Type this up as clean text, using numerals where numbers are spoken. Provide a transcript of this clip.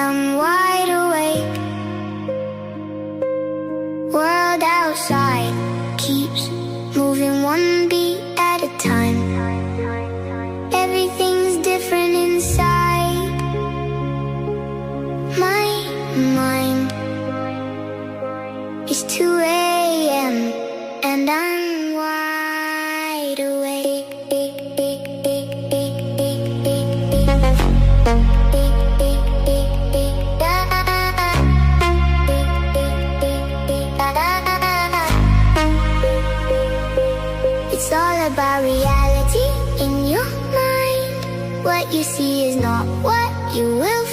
I'm wide awake. World outside keeps moving one beat at a time. Everything's different inside my mind. It's 2 a.m. and I'm wide awake. It's all about reality in your mind. What you see is not what you will